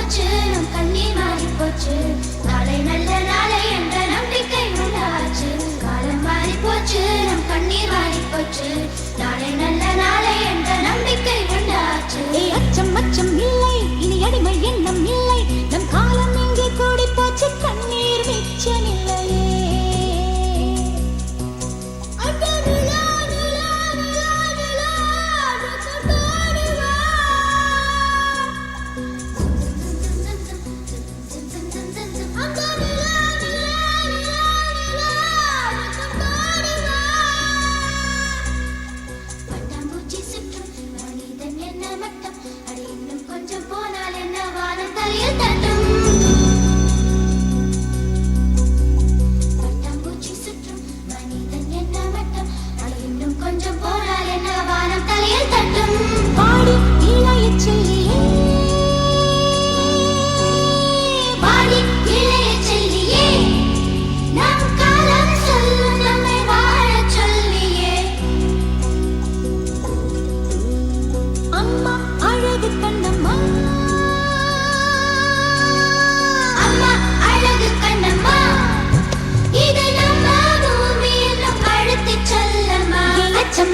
போச்சு நம் கண்ணீர் மாறி போச்சு நாளை நல்ல நாளை என்ற நம்பிக்கை உண்டாச்சு காலம் மாறி போச்சு நம் கண்ணீர் மாறி போச்சு நாளை நல்ல நாளை என்ற நம்பிக்கை உண்டாச்சு அச்சம் அச்சம் இல்லை இனி அடிமை எண்ணம் இல்லை நம் காலம் இங்கே கூடி போச்சு கண்ணீர் மிச்சமில்லையே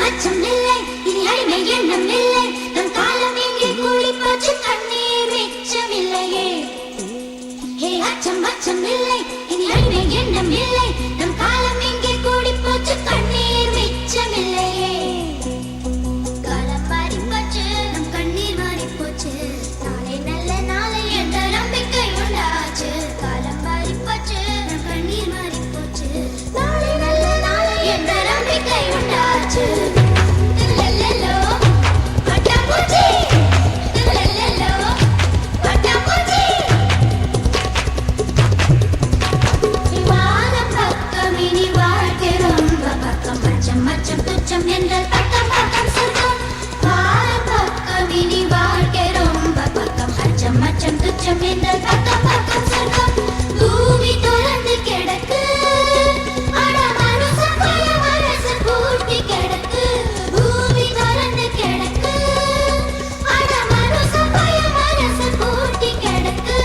அச்சம் இல்லை இனி அடிமை எண்ணம் இல்லை நம் காலம் இங்கே கூடி போச்சு கண்ணீர் மிச்சமில்லையே அச்சம் இல்லை இனி அடிமை எண்ணம் இல்லை நம் காலம் இங்கே கூடி போச்சு கண்ணீர் மிச்சமில்லையே காலம் மாறி போச்சு நம் கண்ணீர் மாறி போச்சு நாளை நல்ல நாளை என்ற நம்பிக்கை உண்டாச்சு காலம் மாறி போச்சு நம் கண்ணீர் மாறி போச்சு நாளை நல்ல நாளை என்ற நம்பிக்கை உண்டாச்சு பூமி தொடர்ந்து கிடக்கு பூட்டி கிடக்கு பூமி தொடர்ந்து கிடக்கு பூட்டி கிடக்கு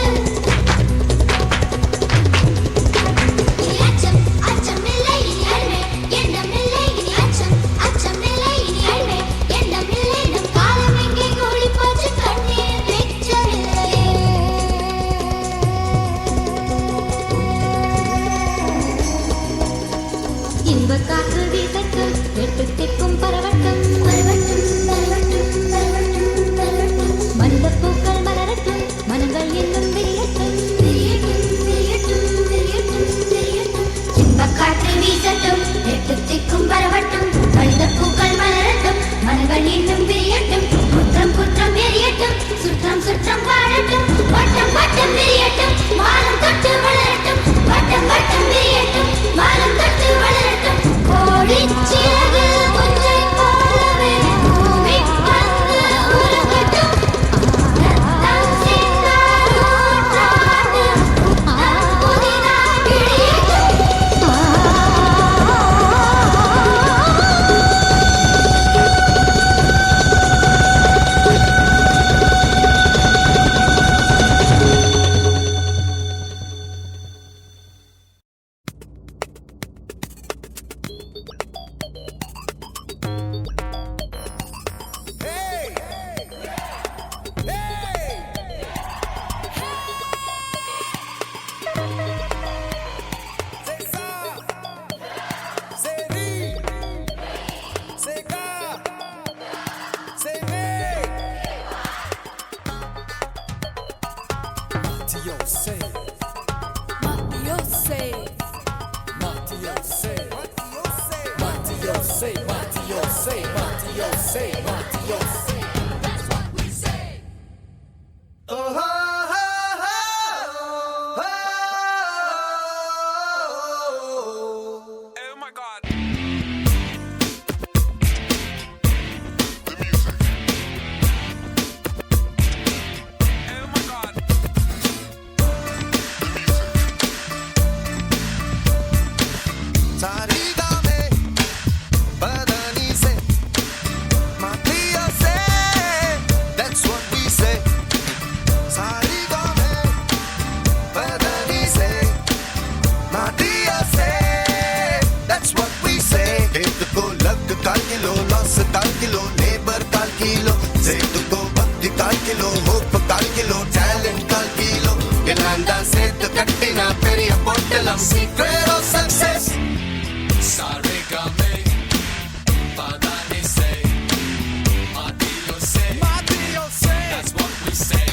அச்சம் இல்லை இனி அடிமை எண்ணம் இல்லை இனி அச்சம் இல்லை இனி அடிமை எண்ணம் இல்லை நம் காலம் எங்கே கூடி போச்சு கண்ணீர் மிச்சமில்லையே இன்ப காற்று வீசட்டும் எட்டு திக்கும் பரவட்டும் மனித பூக்கள் மலரட்டும் மனங்கள் இன்னும் விரியட்டும் இன்ப காற்று வீசட்டும் எட்டு திக்கும் பரவட்டும் மனித பூக்கள் மலரட்டும் மனங்கள் இன்னும் விரியட்டும் குற்றம் குற்றம் எரியட்டும் சுற்றம் சுற்றம் வாழட்டும் வட்டம் வட்டம் விரியட்டும் வானம் தொட்டு வளரட்டும் வட்டம் வட்டம் விரியட்டும் வானம் தொட்டு வளரட்டும் கோடிச்சிறகு ஒன்றை போலவே பூமி வந்து உலகட்டும் ரத்தம் சிந்தார் ஊற்றாண்டு நம் புதிதாய் விடியட்டும் Sarigame, badani se, Mattia se. the secret of success. Saregame, padanise, madiose. That's what we say.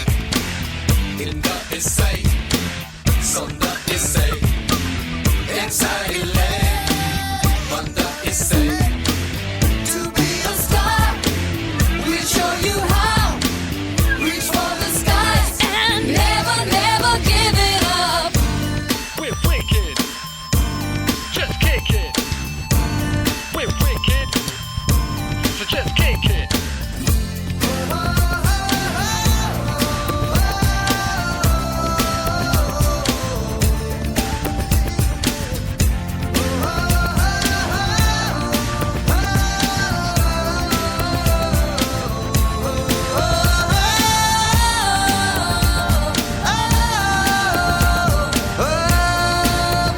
In the essay, sonda essay, inside ile, banda essay. To be a star, we'll show you how. Reach for the skies and never, never give it up. We're wicked. Just kick it. We're wicked. So just kick it.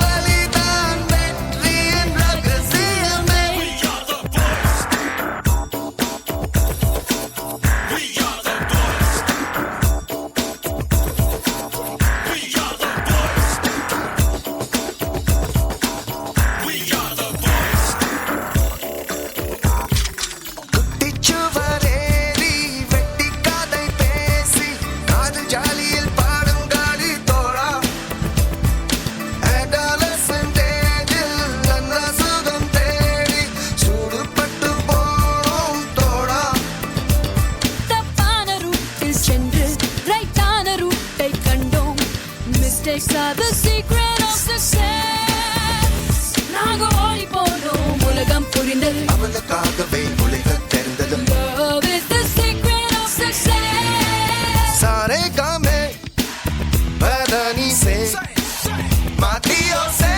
பலிதான் வெற்றியின் ரகசியமே. குட்டிச்சுவரேறி வெட்டி கதை பேசி காதல் ஜாலியில் பாடும் காடி தோழா. Adolescent age-ல் நல்ல சுகம் தேடி சூடுபட்டு போனோம் தோழா. தப்பான ரூட்டில் சென்று ரைட்டான ரூட்டை கண்டோம். Mistakes are the secret of success. நாங்க ஓடி போனோம் உலகம் புரிந்தது. அவளுக்காகவே உலகம் தெரிந்தது. Love is the secret of success. Saregame, padanise, madiose.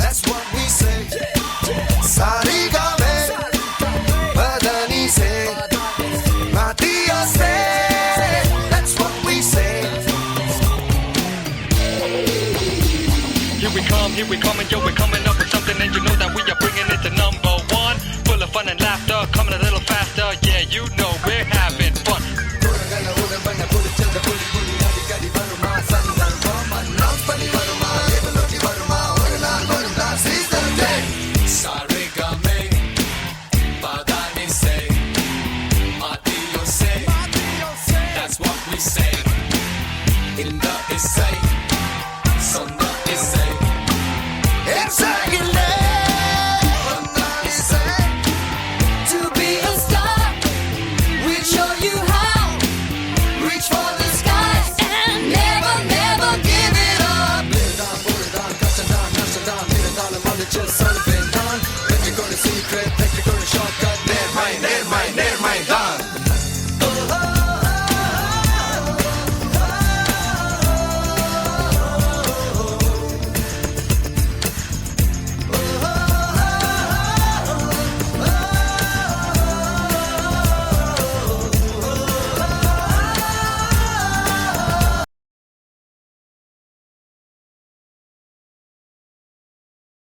That's what we say. Saregame, padanise, madiose. That's what we say. Here we come, and yo, we're coming up with something, and you know that we are bringing it to number one. Full of fun and laughter, coming a little faster. Yeah, you know we're having fun. Saregame, padanise, madiose. That's what we say. In the essay, sonda